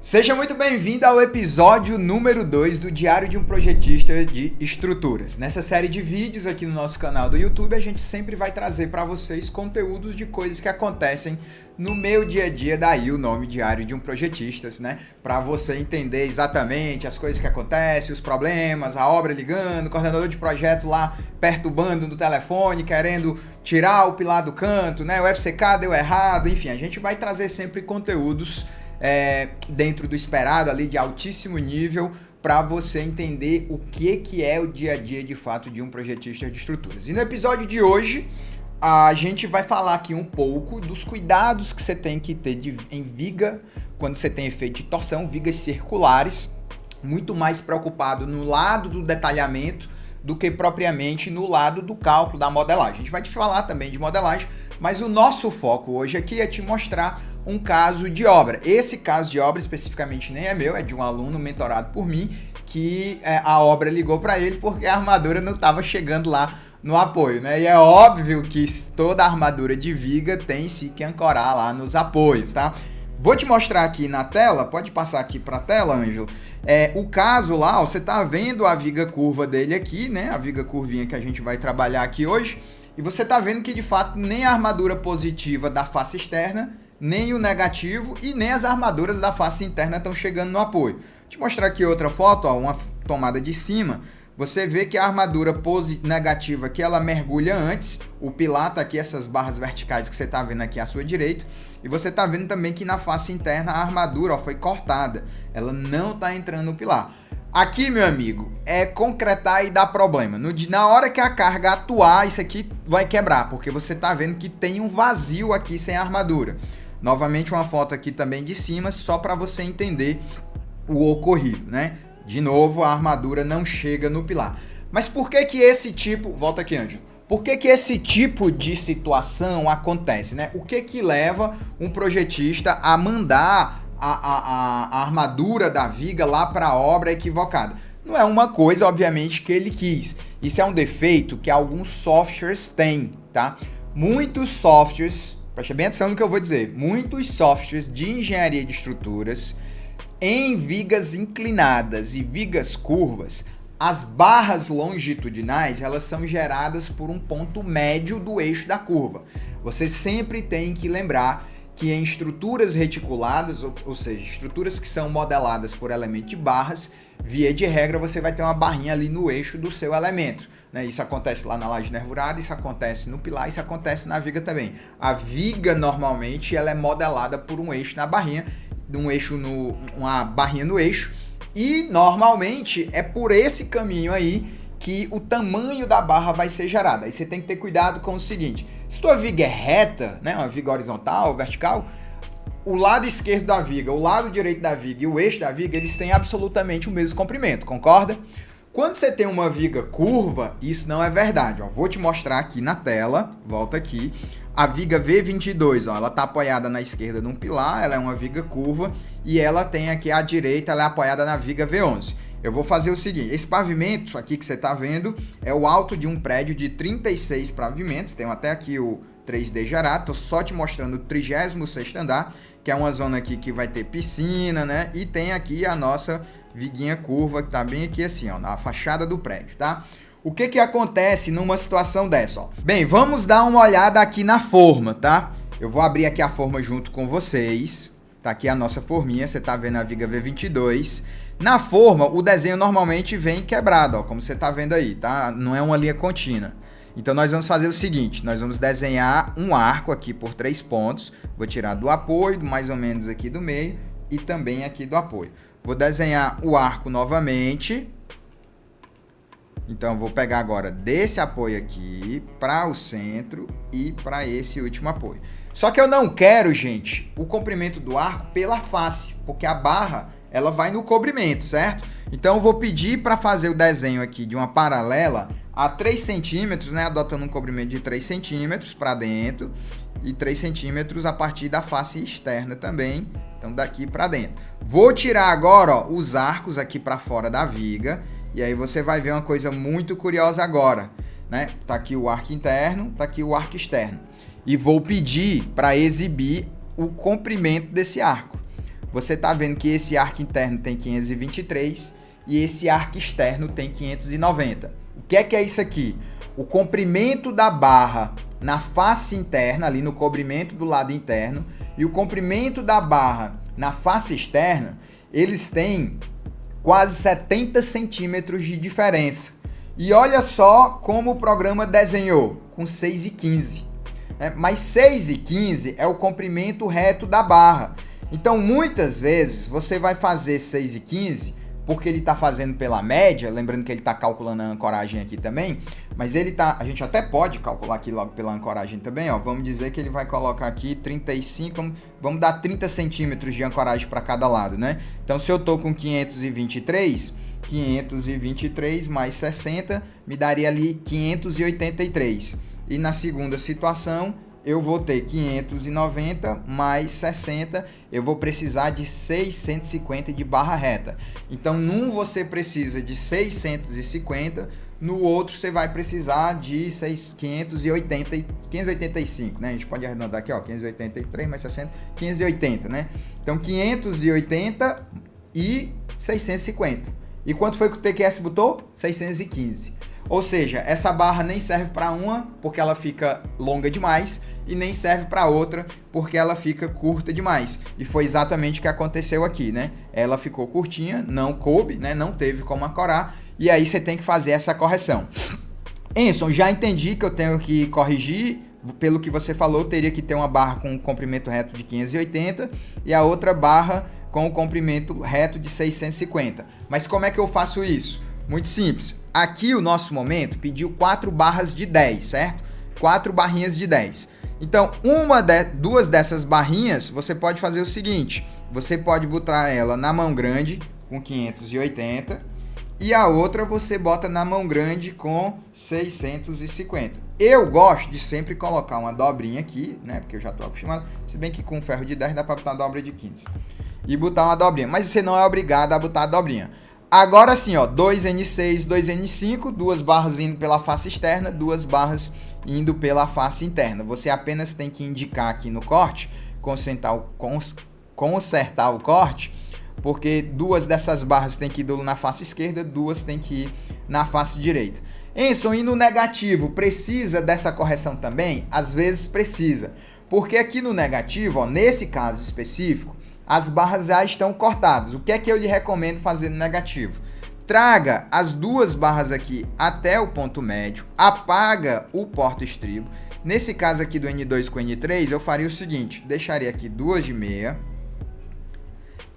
Seja muito bem-vindo ao episódio número 2 do Diário de um Projetista de Estruturas. Nessa série de vídeos aqui no nosso canal do YouTube, a gente sempre vai trazer para vocês conteúdos de coisas que acontecem no meu dia a dia, daí o nome Diário de um Projetista, né? Para você entender exatamente as coisas que acontecem, os problemas, a obra ligando, o coordenador de projeto lá perturbando no telefone, querendo tirar o pilar do canto, né? O FCK deu errado, enfim, a gente vai trazer sempre conteúdos dentro do esperado ali de altíssimo nível para você entender o que é o dia a dia de fato de um projetista de estruturas. E no episódio de hoje a gente vai falar aqui um pouco dos cuidados que você tem que ter em viga quando você tem efeito de torção, vigas circulares, muito mais preocupado no lado do detalhamento do que propriamente no lado do cálculo da modelagem. A gente vai te falar também de modelagem, mas o nosso foco hoje aqui é te mostrar um caso de obra. Esse caso de obra especificamente nem é meu, é de um aluno mentorado por mim, que a obra ligou para ele porque a armadura não estava chegando lá no apoio, né? E é óbvio que toda armadura de viga tem sim que ancorar lá nos apoios, tá? Vou te mostrar aqui na tela, pode passar aqui para a tela, Ângelo. O caso lá, ó, você tá vendo a viga curva dele aqui, né? A viga curvinha que a gente vai trabalhar aqui hoje. E você tá vendo que de fato nem a armadura positiva da face externa, nem o negativo e nem as armaduras da face interna estão chegando no apoio. Vou te mostrar aqui outra foto, ó, uma tomada de cima. Você vê que a armadura negativa aqui, ela mergulha antes. O pilar tá aqui, essas barras verticais que você tá vendo aqui à sua direita. E você tá vendo também que na face interna a armadura, ó, foi cortada. Ela não tá entrando no pilar. Aqui, meu amigo, é concretar e dar problema. Na hora que a carga atuar, isso aqui vai quebrar, porque você tá vendo que tem um vazio aqui sem armadura. Novamente uma foto aqui também de cima, só para você entender o ocorrido, né? De novo, a armadura não chega no pilar. Mas por que que esse tipo... Volta aqui, Ângelo. Por que que esse tipo de situação acontece, né? O que que leva um projetista a mandar a armadura da viga lá para a obra equivocada? Não é uma coisa, obviamente, que ele quis. Isso é um defeito que alguns softwares têm, tá? Muitos softwares, preste bem atenção no que eu vou dizer, muitos softwares de engenharia de estruturas, em vigas inclinadas e vigas curvas, as barras longitudinais, elas são geradas por um ponto médio do eixo da curva. Você sempre tem que lembrar que em estruturas reticuladas, ou seja, estruturas que são modeladas por elemento de barras, via de regra você vai ter uma barrinha ali no eixo do seu elemento, né? Isso acontece lá na laje nervurada, isso acontece no pilar, isso acontece na viga também. A viga normalmente ela é modelada por um eixo na barrinha, uma barrinha no eixo, e normalmente é por esse caminho aí que o tamanho da barra vai ser gerado. Aí você tem que ter cuidado com o seguinte: se tua viga é reta, né, uma viga horizontal, vertical, o lado esquerdo da viga, o lado direito da viga e o eixo da viga, eles têm absolutamente o mesmo comprimento, concorda? Quando você tem uma viga curva, isso não é verdade. Ó, vou te mostrar aqui na tela, volta aqui. A viga V22, ó, ela está apoiada na esquerda num pilar, ela é uma viga curva, e ela tem aqui à direita, ela é apoiada na viga V11. Eu vou fazer o seguinte: esse pavimento aqui que você está vendo é o alto de um prédio de 36 pavimentos, tem até aqui o 3D gerado, estou só te mostrando o 36º andar, que é uma zona aqui que vai ter piscina, né? E tem aqui a nossa viguinha curva, que está bem aqui assim, ó, na fachada do prédio, tá? O que que acontece numa situação dessa, ó? Bem, vamos dar uma olhada aqui na forma, tá? Eu vou abrir aqui a forma junto com vocês. Tá aqui a nossa forminha, você tá vendo a viga V22. Na forma, o desenho normalmente vem quebrado, ó, como você tá vendo aí, tá? Não é uma linha contínua. Então nós vamos fazer o seguinte: nós vamos desenhar um arco aqui por 3 pontos. Vou tirar do apoio, mais ou menos aqui do meio, e também aqui do apoio. Vou desenhar o arco novamente. Então, vou pegar agora desse apoio aqui para o centro e para esse último apoio. Só que eu não quero, gente, o comprimento do arco pela face, porque a barra ela vai no cobrimento, certo? Então, eu vou pedir para fazer o desenho aqui de uma paralela a 3 centímetros, né? Adotando um comprimento de 3 centímetros para dentro e 3 centímetros a partir da face externa também. Então, daqui para dentro. Vou tirar agora, ó, os arcos aqui para fora da viga. E aí você vai ver uma coisa muito curiosa agora, né? Tá aqui o arco interno, tá aqui o arco externo. E vou pedir para exibir o comprimento desse arco. você está vendo que esse arco interno tem 523 e esse arco externo tem 590. O que é isso aqui? O comprimento da barra na face interna, ali no cobrimento do lado interno, e o comprimento da barra na face externa, eles têm quase 70 centímetros de diferença. E olha só como o programa desenhou, com 6,15. Mas 6,15 é o comprimento reto da barra. Então, muitas vezes, você vai fazer 6,15 porque ele está fazendo pela média, lembrando que ele está calculando a ancoragem aqui também, mas a gente até pode calcular aqui logo pela ancoragem também, ó. Vamos dizer que ele vai colocar aqui 35, vamos dar 30 centímetros de ancoragem para cada lado, né? Então, se eu estou com 523 mais 60 me daria ali 583. E na segunda situação, eu vou ter 590 mais 60, eu vou precisar de 650 de barra reta. Então, num você precisa de 650, no outro você vai precisar de 585, né? A gente pode arredondar aqui, ó, 583 mais 60, 580, né? Então, 580 e 650. E quanto foi que o TQS botou? 615. Ou seja, essa barra nem serve para uma, porque ela fica longa demais, e nem serve para outra, porque ela fica curta demais. E foi exatamente o que aconteceu aqui, né? Ela ficou curtinha, não coube, né? Não teve como ancorar, e aí você tem que fazer essa correção. Enson, já entendi que eu tenho que corrigir, pelo que você falou, teria que ter uma barra com comprimento reto de 580 e a outra barra com o comprimento reto de 650. Mas como é que eu faço isso? Muito simples. Aqui o nosso momento pediu 4 barras de 10, certo? 4 barrinhas de 10. Então, duas dessas barrinhas, você pode fazer o seguinte. Você pode botar ela na mão grande com 580 e a outra você bota na mão grande com 650. Eu gosto de sempre colocar uma dobrinha aqui, né? Porque eu já estou acostumado. Se bem que com ferro de 10 dá para botar uma dobra de 15. E botar uma dobrinha. Mas você não é obrigado a botar a dobrinha. Agora sim, ó, 2N6, 2N5, 2 barras indo pela face externa, 2 barras indo pela face interna. Você apenas tem que indicar aqui no corte, consertar o corte, porque 2 dessas barras tem que ir na face esquerda, 2 tem que ir na face direita. Enson, e no negativo, precisa dessa correção também? Às vezes precisa, porque aqui no negativo, ó, nesse caso específico, as barras já estão cortadas. O que é que eu lhe recomendo fazer no negativo? Traga as 2 barras aqui até o ponto médio, apaga o porta-estribo. Nesse caso aqui do N2 com N3, eu faria o seguinte, deixaria aqui 2 de meia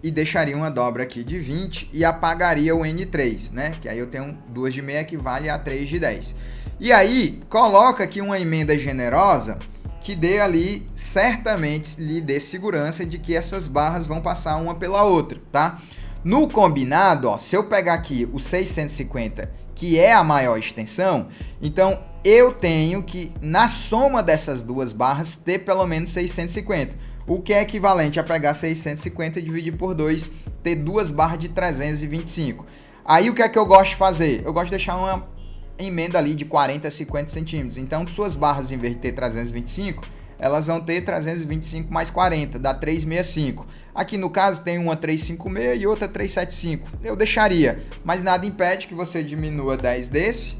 e deixaria uma dobra aqui de 20 e apagaria o N3, né? Que aí eu tenho 2 de meia que vale a 3 de 10. E aí, coloca aqui uma emenda generosa que dê ali, certamente lhe dê segurança de que essas barras vão passar uma pela outra, tá? No combinado, ó, se eu pegar aqui o 650, que é a maior extensão, então eu tenho que, na soma dessas 2 barras, ter pelo menos 650, o que é equivalente a pegar 650 e dividir por 2, ter 2 barras de 325. Aí o que é que eu gosto de fazer? Eu gosto de deixar uma emenda ali de 40 a 50 centímetros. Então, suas barras, em vez de ter 325, elas vão ter 325 mais 40, dá 365. Aqui no caso tem uma 356 e outra 375. Eu deixaria, mas nada impede que você diminua 10 desse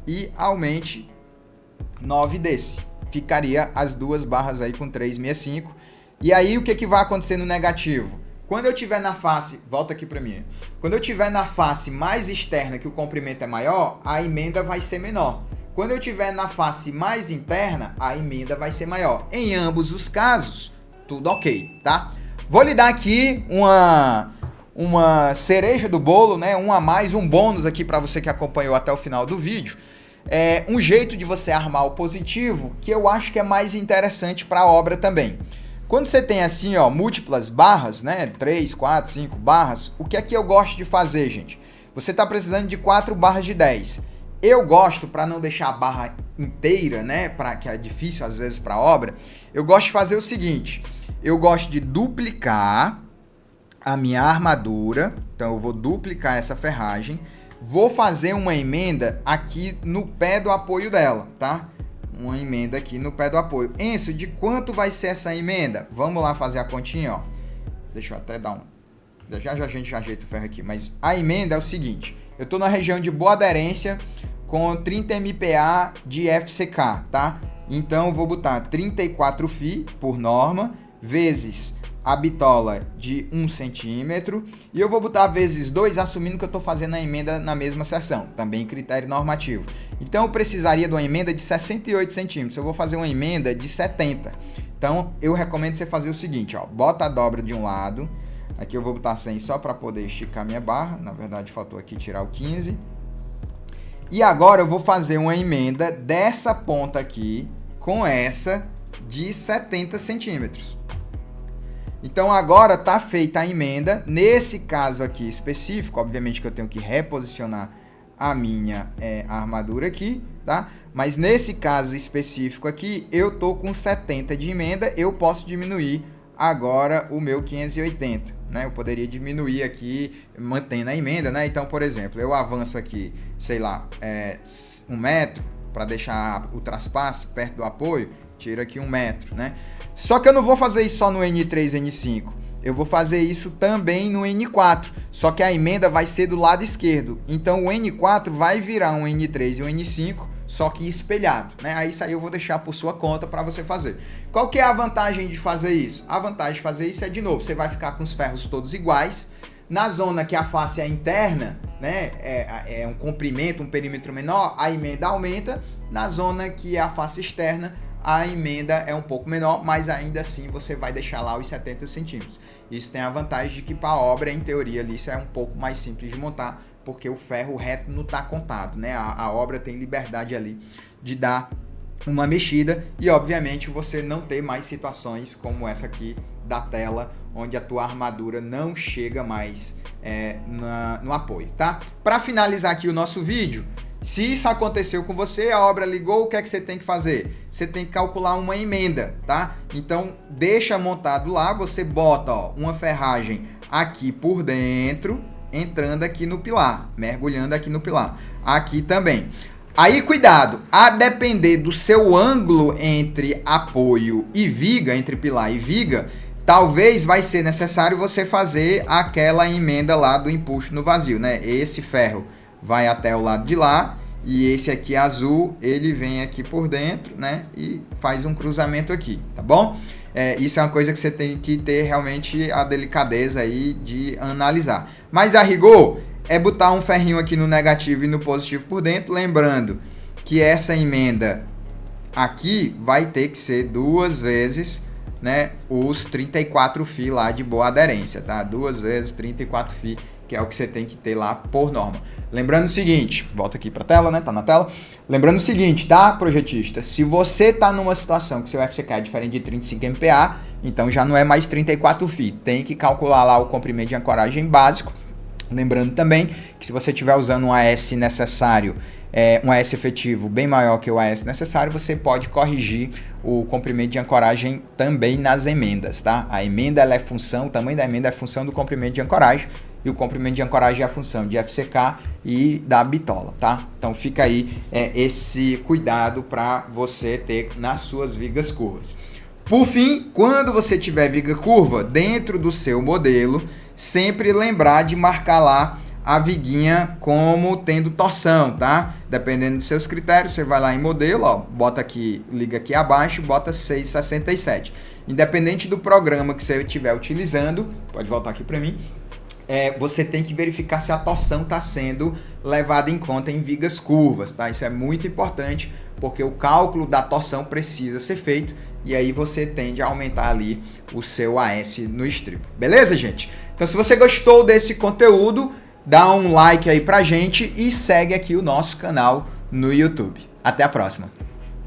e aumente 9 desse. Ficaria as 2 barras aí com 365. E aí o que vai acontecer no negativo? Quando eu tiver na face, volta aqui para mim. Quando eu tiver na face mais externa, que o comprimento é maior, a emenda vai ser menor. Quando eu tiver na face mais interna, a emenda vai ser maior. Em ambos os casos, tudo ok, tá? Vou lhe dar aqui uma cereja do bolo, né? Um a mais, um bônus aqui para você que acompanhou até o final do vídeo. É um jeito de você armar o positivo que eu acho que é mais interessante para a obra também. Quando você tem assim, ó, múltiplas barras, né, 3, 4, 5 barras, o que é que eu gosto de fazer, gente? Você está precisando de 4 barras de 10. Eu gosto, para não deixar a barra inteira, né, que é difícil às vezes para a obra, eu gosto de fazer o seguinte, eu gosto de duplicar a minha armadura, então eu vou duplicar essa ferragem, vou fazer uma emenda aqui no pé do apoio dela, tá? Uma emenda aqui no pé do apoio. Enzo, de quanto vai ser essa emenda? Vamos lá fazer a continha, ó. Deixa eu até dar um... Já a gente já ajeita o ferro aqui. Mas a emenda é o seguinte. Eu estou na região de boa aderência com 30 MPa de FCK, tá? Então eu vou botar 34 Fi por norma, vezes a bitola de 1 centímetro, e eu vou botar vezes 2, assumindo que eu estou fazendo a emenda na mesma seção, também critério normativo. Então eu precisaria de uma emenda de 68 centímetros, eu vou fazer uma emenda de 70. Então eu recomendo você fazer o seguinte, ó, bota a dobra de um lado, aqui eu vou botar 100 só para poder esticar minha barra, na verdade faltou aqui tirar o 15. E agora eu vou fazer uma emenda dessa ponta aqui com essa de 70 centímetros. Então agora está feita a emenda. Nesse caso aqui específico, obviamente que eu tenho que reposicionar a minha armadura aqui, tá? Mas nesse caso específico aqui, eu tô com 70 de emenda, eu posso diminuir agora o meu 580, né? Eu poderia diminuir aqui, mantendo a emenda, né? Então, por exemplo, eu avanço aqui, sei lá, 1 metro, para deixar o traspasse perto do apoio, tiro aqui 1 metro, né? Só que eu não vou fazer isso só no N3 e N5, eu vou fazer isso também no N4, só que a emenda vai ser do lado esquerdo, então o N4 vai virar um N3 e um N5, só que espelhado, né? Aí isso aí eu vou deixar por sua conta para você fazer. Qual que é a vantagem de fazer isso? A vantagem de fazer isso é, de novo, você vai ficar com os ferros todos iguais, na zona que a face é interna, né, é um comprimento, um perímetro menor, a emenda aumenta, na zona que é a face externa, a emenda é um pouco menor, mas ainda assim você vai deixar lá os 70 centímetros. Isso tem a vantagem de que para a obra, em teoria, ali, isso é um pouco mais simples de montar, porque o ferro reto não está contado, né? A obra tem liberdade ali de dar uma mexida e, obviamente, você não ter mais situações como essa aqui da tela, onde a tua armadura não chega mais no apoio, tá? Para finalizar aqui o nosso vídeo, se isso aconteceu com você, a obra ligou, o que é que você tem que fazer? Você tem que calcular uma emenda, tá? Então, deixa montado lá, você bota, ó, uma ferragem aqui por dentro, entrando aqui no pilar, mergulhando aqui no pilar. Aqui também. Aí, cuidado, a depender do seu ângulo entre apoio e viga, entre pilar e viga, talvez vai ser necessário você fazer aquela emenda lá do empuxo no vazio, né? Esse ferro vai até o lado de lá e esse aqui azul, ele vem aqui por dentro, né? E faz um cruzamento aqui, tá bom? Isso é uma coisa que você tem que ter realmente a delicadeza aí de analisar. Mas a rigor é botar um ferrinho aqui no negativo e no positivo por dentro, lembrando que essa emenda aqui vai ter que ser 2 vezes, né, os 34 Fi lá de boa aderência, tá? 2 vezes 34 Fi, que é o que você tem que ter lá por norma. Lembrando o seguinte, volta aqui para a tela, né? Tá na tela. Lembrando o seguinte, tá, projetista? Se você tá numa situação que seu FCK é diferente de 35 MPa, então já não é mais 34 Fi. Tem que calcular lá o comprimento de ancoragem básico. Lembrando também que se você estiver usando um AS necessário, um AS efetivo bem maior que o AS necessário, você pode corrigir o comprimento de ancoragem também nas emendas, tá? A emenda ela é função, o tamanho da emenda é função do comprimento de ancoragem, e o comprimento de ancoragem é a função de FCK e da bitola, tá? Então fica aí esse cuidado para você ter nas suas vigas curvas. Por fim, quando você tiver viga curva dentro do seu modelo, sempre lembrar de marcar lá a viguinha como tendo torção, tá? Dependendo dos seus critérios, você vai lá em modelo, ó, bota aqui, liga aqui abaixo, bota 6,67. Independente do programa que você estiver utilizando, pode voltar aqui para mim, você tem que verificar se a torção está sendo levada em conta em vigas curvas, tá? Isso é muito importante, porque o cálculo da torção precisa ser feito e aí você tende a aumentar ali o seu AS no estribo. Beleza, gente? Então, se você gostou desse conteúdo, dá um like aí pra gente e segue aqui o nosso canal no YouTube. Até a próxima!